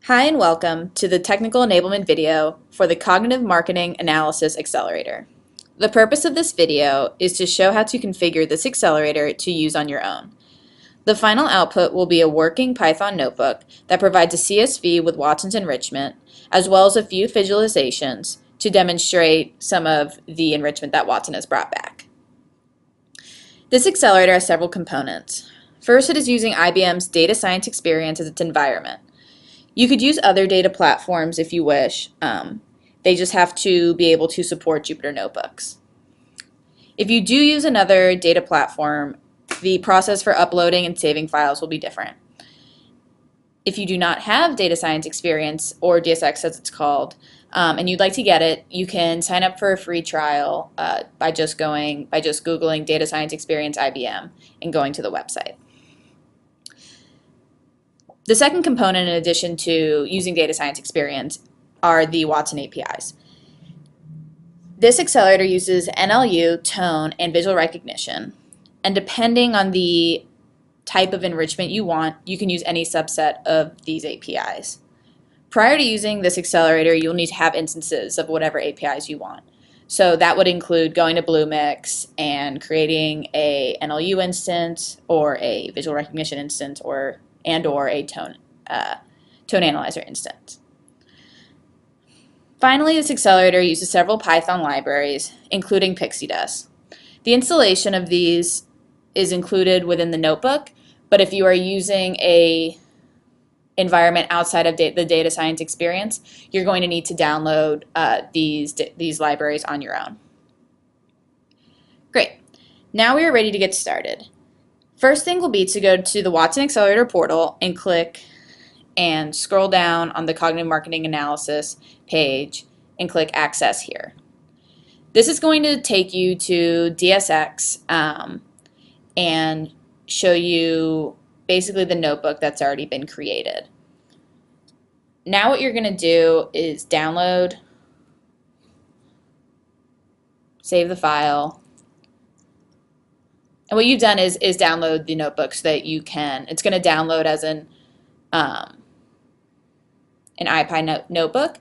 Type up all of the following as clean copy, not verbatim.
Hi and welcome to the technical enablement video for the Cognitive Marketing Analysis Accelerator. The purpose of this video is to show how to configure this accelerator to use on your own. The final output will be a working Python notebook that provides a CSV with Watson's enrichment, as well as a few visualizations to demonstrate some of the enrichment that Watson has brought back. This accelerator has several components. First, it is using IBM's data science experience as its environment. You could use other data platforms if you wish. They just have to be able to support Jupyter Notebooks. If you do use another data platform, the process for uploading and saving files will be different. If you do not have data science experience, or DSX as it's called, and you'd like to get it, you can sign up for a free trial by just Googling Data Science Experience IBM and going to the website. The second component, in addition to using data science experience, are the Watson APIs. This accelerator uses NLU, tone, and visual recognition, and depending on the type of enrichment you want, you can use any subset of these APIs. Prior to using this accelerator, you'll need to have instances of whatever APIs you want. So that would include going to Bluemix and creating a NLU instance or a visual recognition instance or a tone analyzer instance. Finally, this accelerator uses several Python libraries, including PixieDust. The installation of these is included within the notebook, but if you are using a environment outside of the data science experience, you're going to need to download these libraries on your own. Great. Now we are ready to get started. First thing will be to go to the Watson Accelerator portal and click and scroll down on the Cognitive Marketing Analysis page and click Access here. This is going to take you to DSX and show you basically the notebook that's already been created. Now what you're going to do is download, save the file. And what you've done is download the notebook so that you can, it's going to download as an IPy notebook,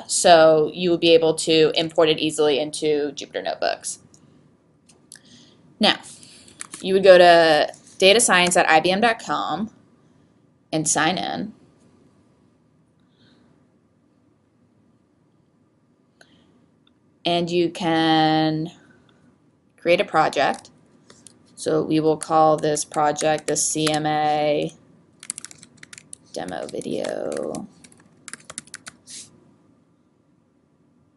so you will be able to import it easily into Jupyter Notebooks. Now, you would go to datascience.ibm.com and sign in. And you can create a project. So we will call this project the CMA demo video.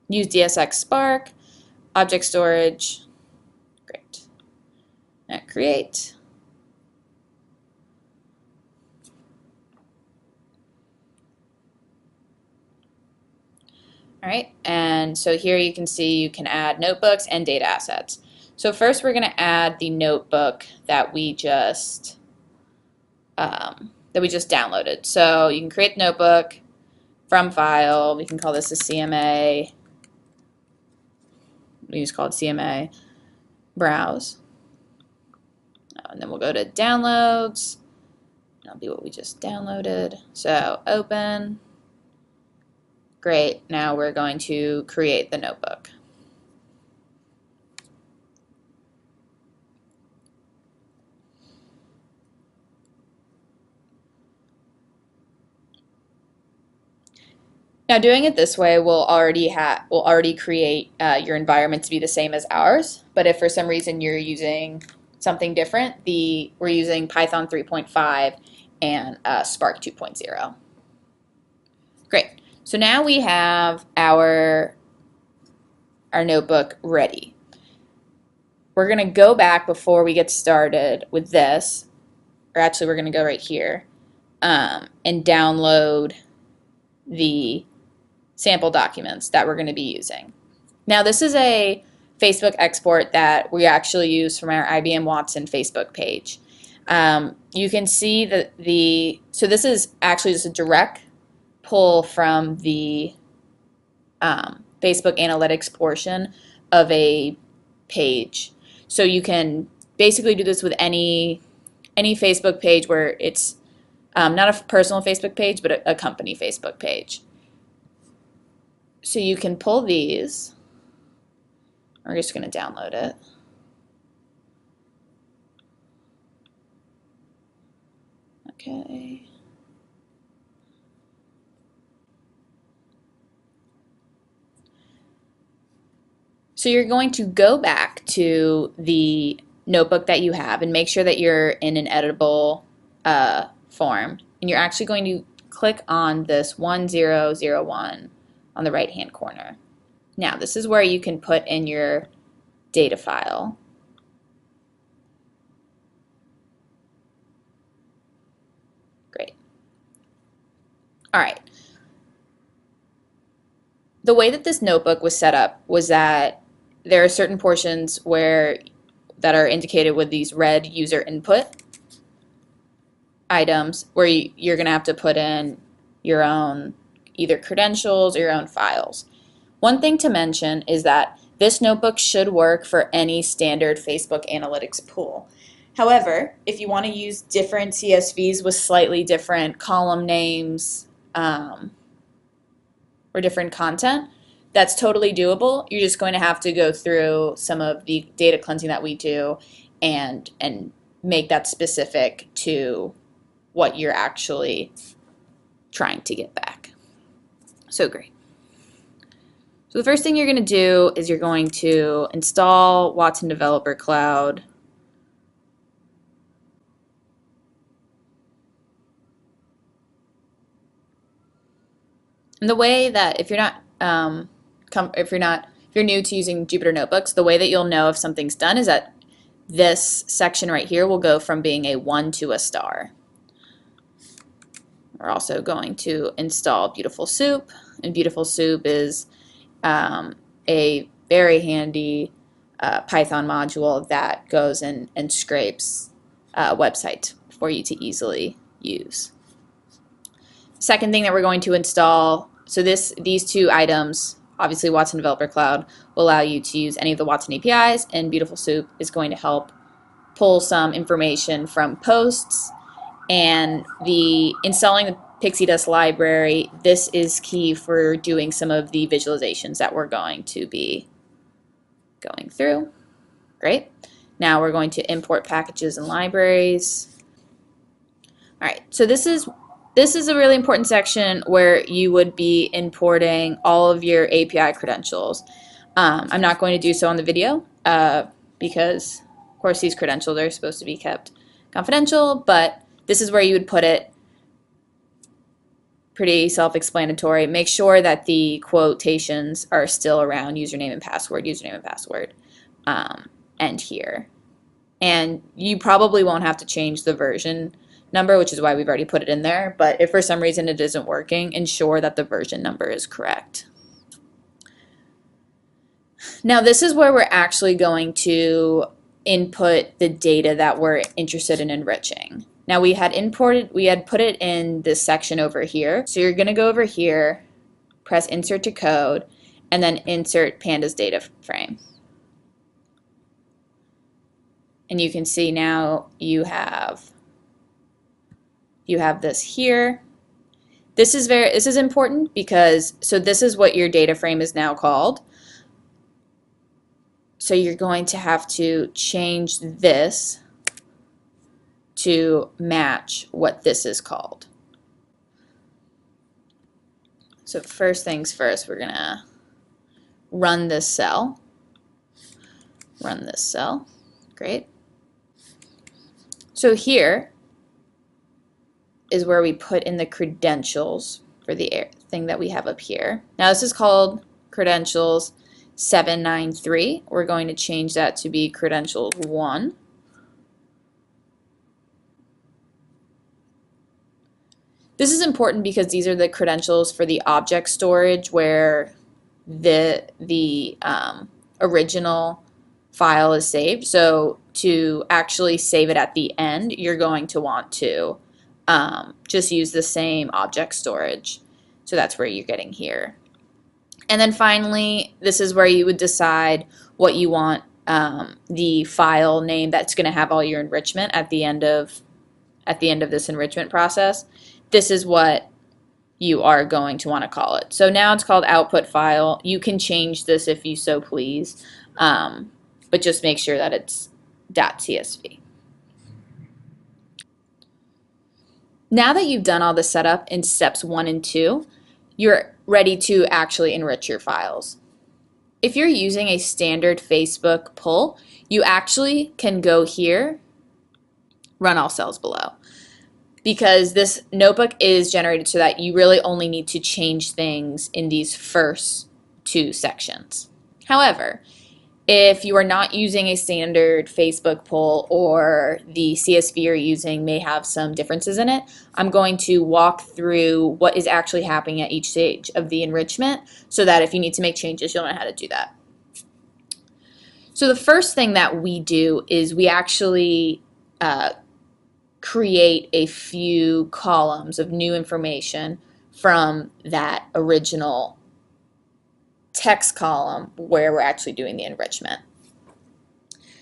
Use DSX Spark, object storage. Great. Now create. All right, and so here you can see you can add notebooks and data assets. So first we're going to add the notebook that we just downloaded. So you can create the notebook from file. We can call this a CMA. We just call it CMA browse. And then we'll go to downloads. That'll be what we just downloaded. So open. Great. Now we're going to create the notebook. Now doing it this way will already create your environment to be the same as ours, but if for some reason you're using something different, we're using Python 3.5 and Spark 2.0. Great. So now we have our notebook ready. We're going to go back before we get started with this, or actually we're going to go right here and download the sample documents that we're going to be using. Now this is a Facebook export that we actually use from our IBM Watson Facebook page. You can see that so this is actually just a direct pull from the Facebook analytics portion of a page. So you can basically do this with any Facebook page where it's Not a personal Facebook page, but a company Facebook page. So you can pull these. We're just going to download it. Okay. So you're going to go back to the notebook that you have and make sure that you're in an editable form. And you're actually going to click on this 1001 on the right-hand corner. Now, this is where you can put in your data file. Great. All right. The way that this notebook was set up was that there are certain portions that are indicated with these red user input items where you're going to have to put in your own either credentials or your own files. One thing to mention is that this notebook should work for any standard Facebook analytics pool. However, if you want to use different CSVs with slightly different column names or different content, that's totally doable. You're just going to have to go through some of the data cleansing that we do and make that specific to what you're actually trying to get back. So great. So the first thing you're going to do is you're going to install Watson Developer Cloud. And the way that if you're new to using Jupyter Notebooks, the way that you'll know if something's done is that this section right here will go from being a 1 to a star. We're also going to install Beautiful Soup, and Beautiful Soup is a very handy Python module that goes and scrapes websites for you to easily use. Second thing that we're going to install, so these two items, obviously Watson Developer Cloud, will allow you to use any of the Watson APIs, and Beautiful Soup is going to help pull some information from posts. And installing the Pixie Dust library, this is key for doing some of the visualizations that we're going to be going through. Great. Now we're going to import packages and libraries. All right, so this is a really important section where you would be importing all of your API credentials. I'm not going to do so on the video because, of course, these credentials are supposed to be kept confidential, but this is where you would put it. Pretty self-explanatory. Make sure that the quotations are still around username and password, and here. And you probably won't have to change the version number, which is why we've already put it in there. But if for some reason it isn't working, ensure that the version number is correct. Now this is where we're actually going to input the data that we're interested in enriching. Now we had put it in this section over here. So you're going to go over here, press insert to code, and then insert pandas data frame. And you can see now you have this here. This is important because this is what your data frame is now called. So you're going to have to change this to match what this is called. So first things first, we're gonna run this cell. Great. So here is where we put in the credentials for the thing that we have up here. Now this is called credentials 793. We're going to change that to be credentials 1. This is important because these are the credentials for the object storage where the original file is saved. So to actually save it at the end, you're going to want to just use the same object storage. So that's where you're getting here. And then finally, this is where you would decide what you want the file name that's going to have all your enrichment at the end of at the end of this enrichment process, this is what you are going to want to call it. So now it's called output file. You can change this if you so please, but just make sure that it's .csv. Now that you've done all the setup in steps 1 and 2, you're ready to actually enrich your files. If you're using a standard Facebook pull, you actually can go here, run all cells below, because this notebook is generated so that you really only need to change things in these first 2 sections. However, if you are not using a standard Facebook pull or the CSV you're using may have some differences in it, I'm going to walk through what is actually happening at each stage of the enrichment so that if you need to make changes, you'll know how to do that. So the first thing that we do is we actually create a few columns of new information from that original text column where we're actually doing the enrichment.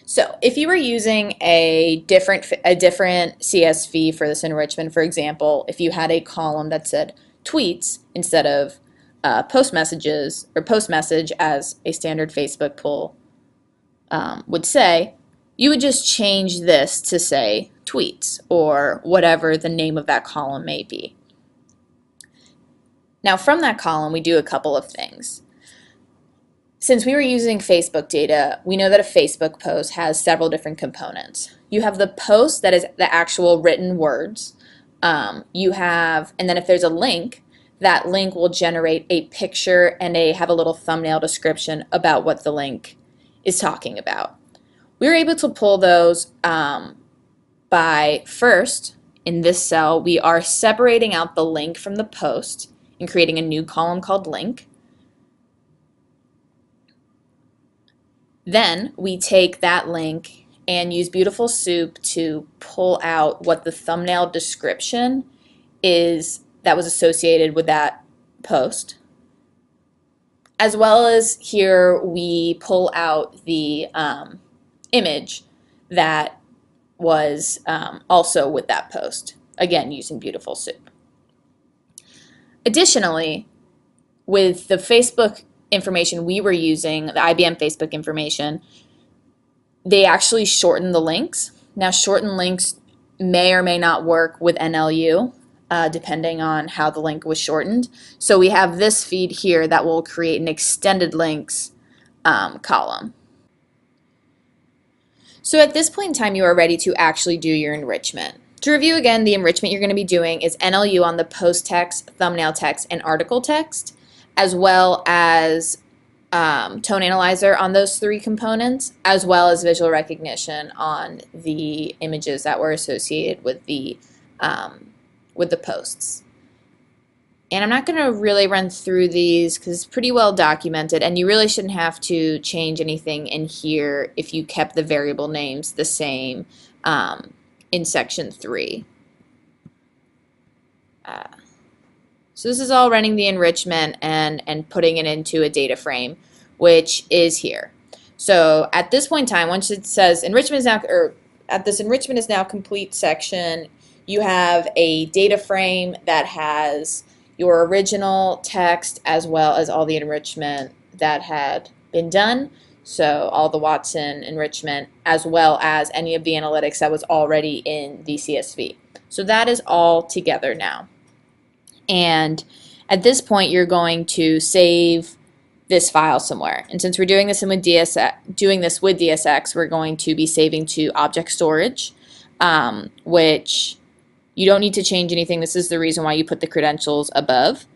So if you were using a different CSV for this enrichment, for example, if you had a column that said tweets instead of post messages or post message as a standard Facebook pull would say, you would just change this to say tweets or whatever the name of that column may be. Now from that column we do a couple of things. Since we were using Facebook data, we know that a Facebook post has several different components. You have the post that is the actual written words. You have, and then if there's a link, that link will generate a picture and have a little thumbnail description about what the link is talking about. We were able to pull those by first, in this cell, we are separating out the link from the post and creating a new column called link. Then we take that link and use Beautiful Soup to pull out what the thumbnail description is that was associated with that post. As well as here we pull out the image that was also with that post, again using Beautiful Soup. Additionally, with the Facebook information we were using, the IBM Facebook information, they actually shortened the links. Now shortened links may or may not work with NLU depending on how the link was shortened. So we have this feed here that will create an extended links column. So at this point in time you are ready to actually do your enrichment. To review again, the enrichment you're going to be doing is NLU on the post text, thumbnail text, and article text, as well as tone analyzer on those 3 components, as well as visual recognition on the images that were associated with the posts. And I'm not going to really run through these because it's pretty well documented, and you really shouldn't have to change anything in here if you kept the variable names the same in section 3. So this is all running the enrichment and putting it into a data frame, which is here. So at this point in time, once it says enrichment is now, or at this enrichment is now complete section, you have a data frame that has your original text as well as all the enrichment that had been done. So all the Watson enrichment as well as any of the analytics that was already in the CSV. So that is all together now. And at this point you're going to save this file somewhere. And since we're doing this with DSX, we're going to be saving to object storage, which you don't need to change anything. This is the reason why you put the credentials above.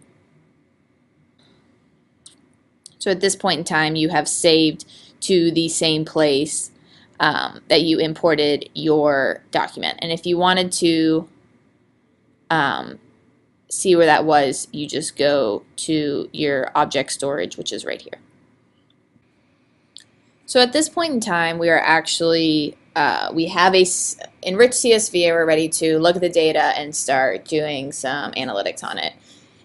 So at this point in time you have saved to the same place that you imported your document. And if you wanted to see where that was, you just go to your object storage, which is right here. So at this point in time, we are actually, we have a enriched CSV and we're ready to look at the data and start doing some analytics on it.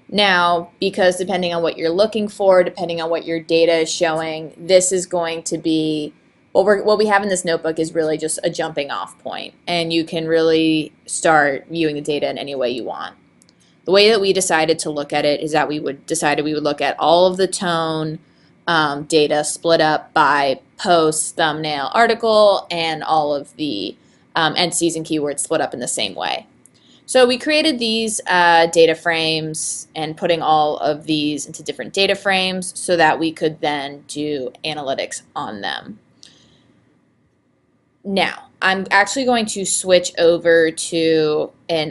Now, because depending on what you're looking for, depending on what your data is showing, this is going to be what we have in this notebook is really just a jumping off point, and you can really start viewing the data in any way you want. The way that we decided to look at it is that we would look at all of the tone data split up by post, thumbnail, article, and all of the entities and keywords split up in the same way. So we created these data frames and putting all of these into different data frames so that we could then do analytics on them. Now, I'm actually going to switch over to a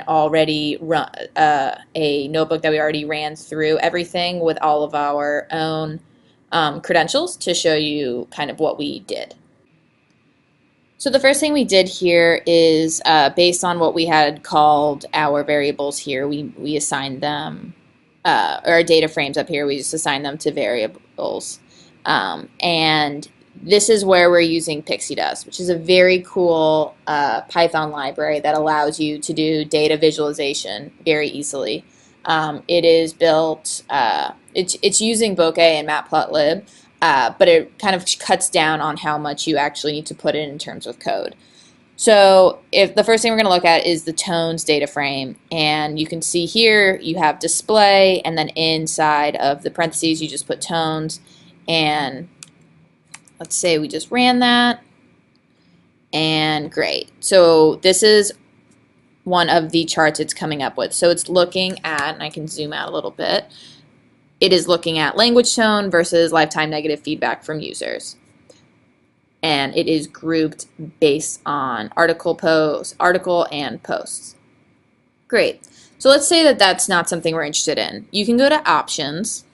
notebook that we already ran through everything with all of our own credentials to show you kind of what we did. So the first thing we did here is based on what we had called our variables here, we assigned them, or our data frames up here, we just assigned them to variables. And this is where we're using Pixie Dust, which is a very cool Python library that allows you to do data visualization very easily. It is built, it's using Bokeh and Matplotlib, but it kind of cuts down on how much you actually need to put in terms of code. So if the first thing we're going to look at is the tones data frame, and you can see here you have display, and then inside of the parentheses you just put tones, and let's say we just ran that, and great. So this is one of the charts it's coming up with. So it's looking at, and I can zoom out a little bit, it is looking at language tone versus lifetime negative feedback from users. And it is grouped based on article and posts. Great. So let's say that that's not something we're interested in. You can go to options,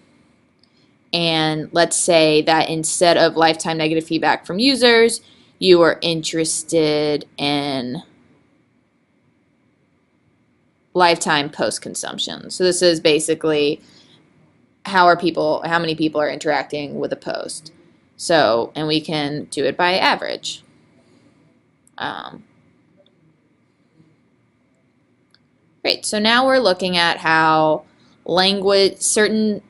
and let's say that instead of lifetime negative feedback from users, you are interested in lifetime post consumption. So this is basically how many people are interacting with a post. So, and we can do it by average. Great. So now we're looking at how certain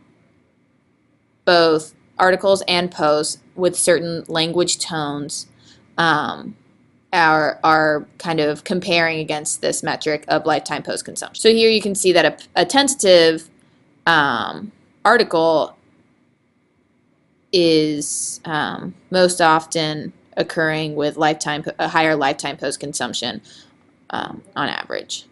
both articles and posts with certain language tones are kind of comparing against this metric of lifetime post consumption. So here you can see that a tentative article is most often occurring with a higher lifetime post consumption on average.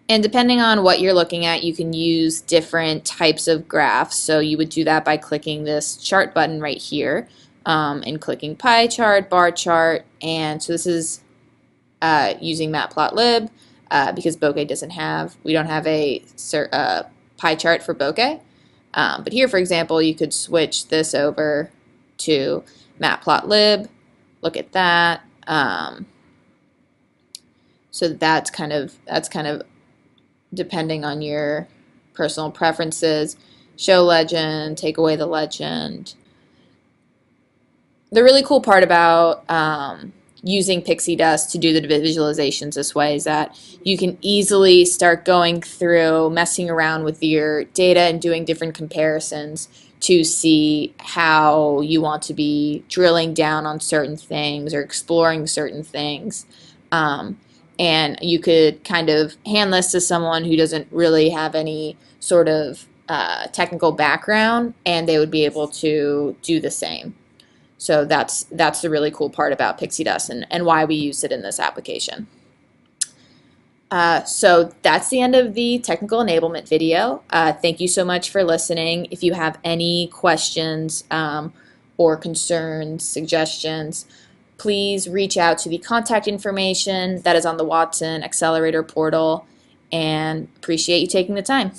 And depending on what you're looking at, you can use different types of graphs. So you would do that by clicking this chart button right here and clicking pie chart, bar chart. And so this is using Matplotlib because Bokeh we don't have a pie chart for Bokeh. But here, for example, you could switch this over to Matplotlib. Look at that. So that's kind of depending on your personal preferences. Show legend, take away the legend. The really cool part about using Pixie Dust to do the visualizations this way is that you can easily start going through, messing around with your data and doing different comparisons to see how you want to be drilling down on certain things or exploring certain things. And you could kind of hand this to someone who doesn't really have any sort of technical background, and they would be able to do the same. So that's the really cool part about Pixie Dust and why we use it in this application. So that's the end of the technical enablement video. Thank you so much for listening. If you have any questions or concerns, suggestions, please reach out to the contact information that is on the Watson Accelerator portal, and appreciate you taking the time.